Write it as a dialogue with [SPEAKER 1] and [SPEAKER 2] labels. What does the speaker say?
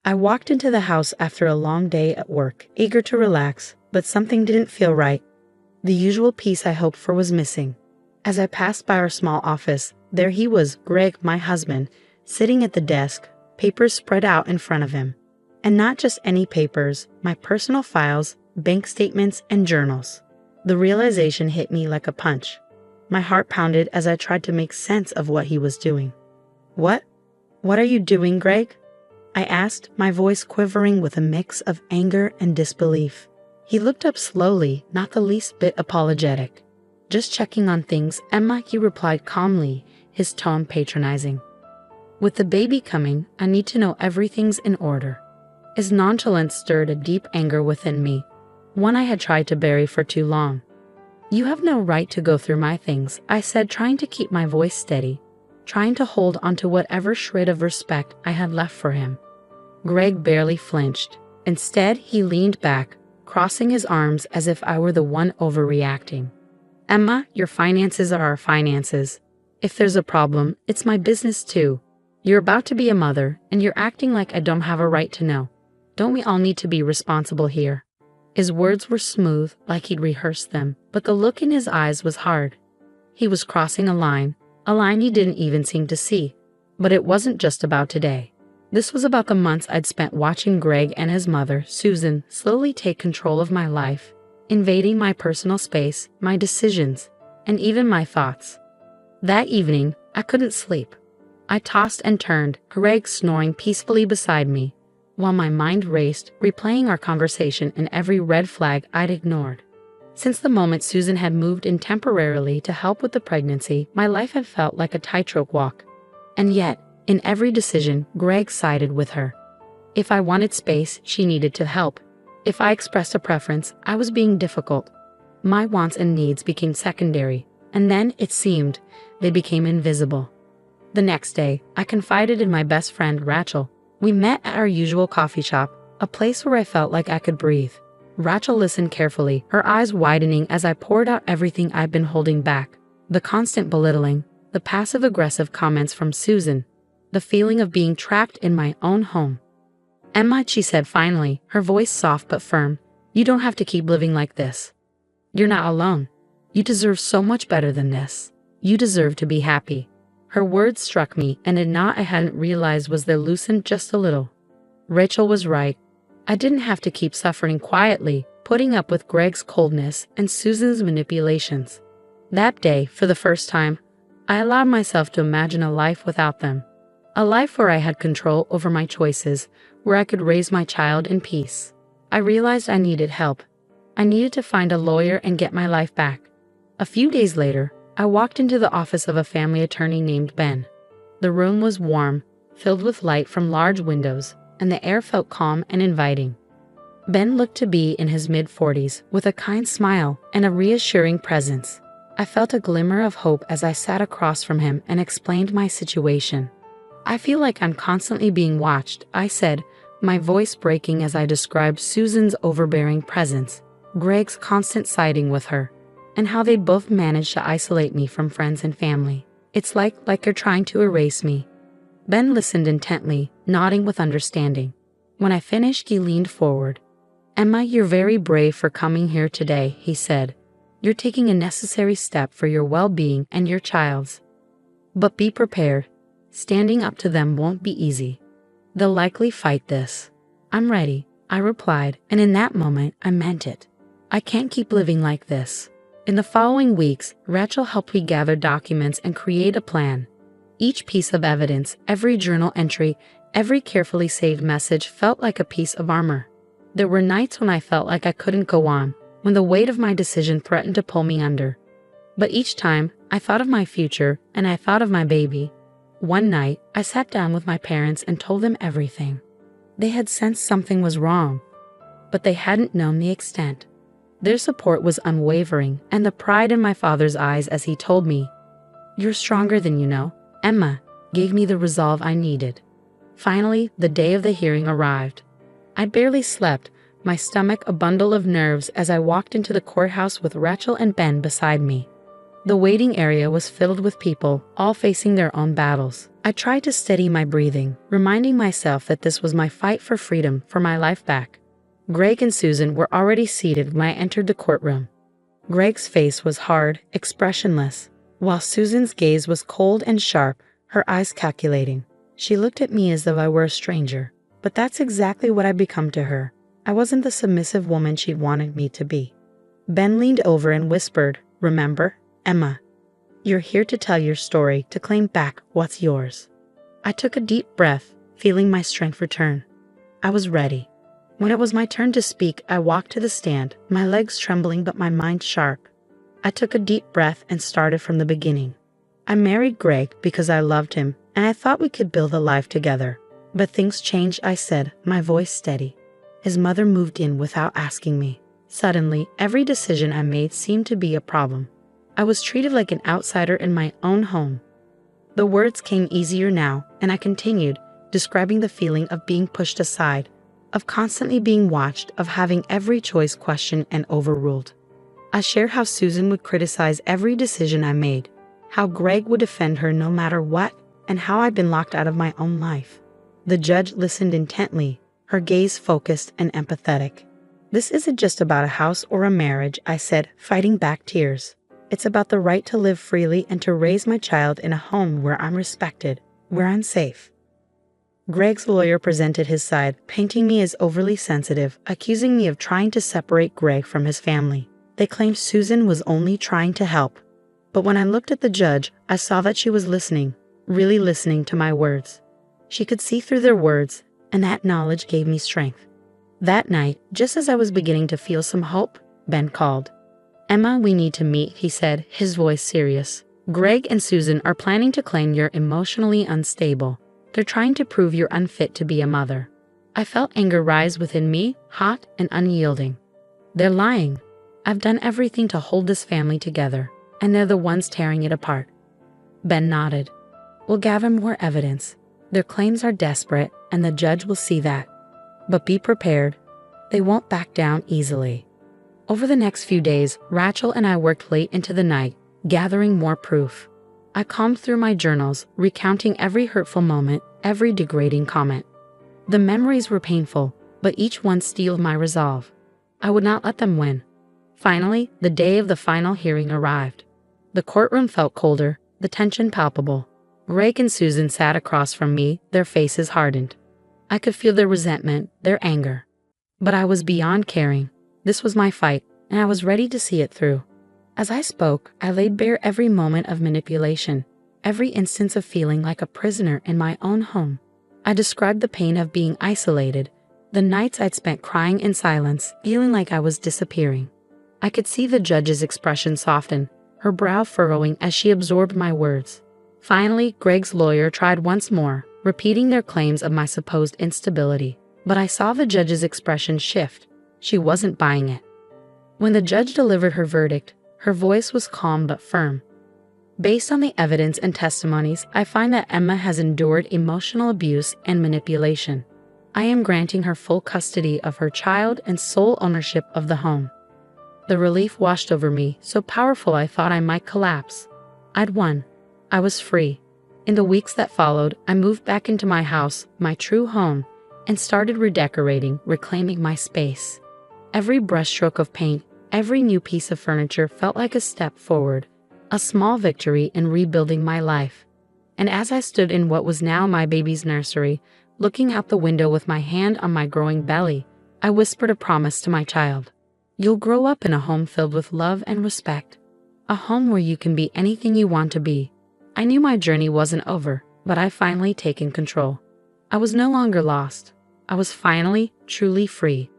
[SPEAKER 1] I walked into the house after a long day at work, eager to relax, but something didn't feel right. The usual peace I hoped for was missing. As I passed by our small office, there he was, Greg, my husband, sitting at the desk, papers spread out in front of him. And not just any papers, my personal files, bank statements, and journals. The realization hit me like a punch. My heart pounded as I tried to make sense of what he was doing. What are you doing, Greg? I asked, my voice quivering with a mix of anger and disbelief. He looked up slowly, not the least bit apologetic. Just checking on things, Emma, he replied calmly, his tone patronizing. With the baby coming, I need to know everything's in order. His nonchalance stirred a deep anger within me, one I had tried to bury for too long. You have no right to go through my things, I said, trying to keep my voice steady, trying to hold onto whatever shred of respect I had left for him. Greg barely flinched. Instead, he leaned back, crossing his arms as if I were the one overreacting. Emma, your finances are our finances. If there's a problem, it's my business too. You're about to be a mother, and you're acting like I don't have a right to know. Don't we all need to be responsible here? His words were smooth, like he'd rehearsed them, but the look in his eyes was hard. He was crossing a line he didn't even seem to see. But it wasn't just about today. This was about the months I'd spent watching Greg and his mother, Susan, slowly take control of my life, invading my personal space, my decisions, and even my thoughts. That evening, I couldn't sleep. I tossed and turned, Greg snoring peacefully beside me, while my mind raced, replaying our conversation and every red flag I'd ignored. Since the moment Susan had moved in temporarily to help with the pregnancy, my life had felt like a tightrope walk. And yet, in every decision, Greg sided with her. If I wanted space, she needed to help. If I expressed a preference, I was being difficult. My wants and needs became secondary, and then, it seemed, they became invisible. The next day, I confided in my best friend, Rachel. We met at our usual coffee shop, a place where I felt like I could breathe. Rachel listened carefully, her eyes widening as I poured out everything I'd been holding back. The constant belittling, the passive-aggressive comments from Susan, the feeling of being trapped in my own home. Emma, she said finally, her voice soft but firm, you don't have to keep living like this. You're not alone. You deserve so much better than this. You deserve to be happy. Her words struck me, and a knot I hadn't realized was there loosened just a little. Rachel was right. I didn't have to keep suffering quietly, putting up with Greg's coldness and Susan's manipulations. That day, for the first time, I allowed myself to imagine a life without them. A life where I had control over my choices, where I could raise my child in peace. I realized I needed help. I needed to find a lawyer and get my life back. A few days later, I walked into the office of a family attorney named Ben. The room was warm, filled with light from large windows, and the air felt calm and inviting. Ben looked to be in his mid-40s, with a kind smile and a reassuring presence. I felt a glimmer of hope as I sat across from him and explained my situation. I feel like I'm constantly being watched, I said, my voice breaking as I described Susan's overbearing presence, Greg's constant siding with her, and how they both managed to isolate me from friends and family. It's like you're trying to erase me. Ben listened intently, nodding with understanding. When I finished, he leaned forward. Emma, you're very brave for coming here today, he said. You're taking a necessary step for your well-being and your child's. But be prepared. Standing up to them won't be easy. They'll likely fight this. I'm ready, I replied, and in that moment, I meant it. I can't keep living like this. In the following weeks, Rachel helped me gather documents and create a plan. Each piece of evidence, every journal entry, every carefully saved message felt like a piece of armor. There were nights when I felt like I couldn't go on, when the weight of my decision threatened to pull me under. But each time, I thought of my future, and I thought of my baby. One night, I sat down with my parents and told them everything. They had sensed something was wrong, but they hadn't known the extent. Their support was unwavering, and the pride in my father's eyes as he told me, "You're stronger than you know." Emma gave me the resolve I needed. Finally, the day of the hearing arrived. I barely slept, my stomach a bundle of nerves as I walked into the courthouse with Rachel and Ben beside me. The waiting area was filled with people, all facing their own battles. I tried to steady my breathing, reminding myself that this was my fight for freedom, for my life back. Greg and Susan were already seated when I entered the courtroom. Greg's face was hard, expressionless, while Susan's gaze was cold and sharp, her eyes calculating. She looked at me as though I were a stranger, but that's exactly what I'd become to her. I wasn't the submissive woman she'd wanted me to be. Ben leaned over and whispered, "Remember, Emma, you're here to tell your story, to claim back what's yours." I took a deep breath, feeling my strength return. I was ready. When it was my turn to speak, I walked to the stand, my legs trembling but my mind sharp. I took a deep breath and started from the beginning. I married Greg because I loved him, and I thought we could build a life together. But things changed, I said, my voice steady. His mother moved in without asking me. Suddenly, every decision I made seemed to be a problem. I was treated like an outsider in my own home. The words came easier now, and I continued, describing the feeling of being pushed aside, of constantly being watched, of having every choice questioned and overruled. I shared how Susan would criticize every decision I made, how Greg would defend her no matter what, and how I'd been locked out of my own life. The judge listened intently, her gaze focused and empathetic. "This isn't just about a house or a marriage," I said, fighting back tears. "It's about the right to live freely and to raise my child in a home where I'm respected, where I'm safe." Greg's lawyer presented his side, painting me as overly sensitive, accusing me of trying to separate Greg from his family. They claimed Susan was only trying to help. But when I looked at the judge, I saw that she was listening, really listening to my words. She could see through their words, and that knowledge gave me strength. That night, just as I was beginning to feel some hope, Ben called. "Emma, we need to meet," he said, his voice serious. "Greg and Susan are planning to claim you're emotionally unstable. They're trying to prove you're unfit to be a mother." I felt anger rise within me, hot and unyielding. "They're lying. I've done everything to hold this family together, and they're the ones tearing it apart." Ben nodded. "We'll gather more evidence. Their claims are desperate, and the judge will see that. But be prepared. They won't back down easily." Over the next few days, Rachel and I worked late into the night, gathering more proof. I combed through my journals, recounting every hurtful moment, every degrading comment. The memories were painful, but each one steeled my resolve. I would not let them win. Finally, the day of the final hearing arrived. The courtroom felt colder, the tension palpable. Greg and Susan sat across from me, their faces hardened. I could feel their resentment, their anger. But I was beyond caring. This was my fight, and I was ready to see it through. As I spoke, I laid bare every moment of manipulation, every instance of feeling like a prisoner in my own home. I described the pain of being isolated, the nights I'd spent crying in silence, feeling like I was disappearing. I could see the judge's expression soften, her brow furrowing as she absorbed my words. Finally, Greg's lawyer tried once more, repeating their claims of my supposed instability. But I saw the judge's expression shift. She wasn't buying it. When the judge delivered her verdict, her voice was calm but firm. "Based on the evidence and testimonies, I find that Emma has endured emotional abuse and manipulation. I am granting her full custody of her child and sole ownership of the home." The relief washed over me, so powerful I thought I might collapse. I'd won. I was free. In the weeks that followed, I moved back into my house, my true home, and started redecorating, reclaiming my space. Every brushstroke of paint, every new piece of furniture felt like a step forward, a small victory in rebuilding my life. And as I stood in what was now my baby's nursery, looking out the window with my hand on my growing belly, I whispered a promise to my child. "You'll grow up in a home filled with love and respect, a home where you can be anything you want to be." I knew my journey wasn't over, but I'd finally taken control. I was no longer lost. I was finally, truly free.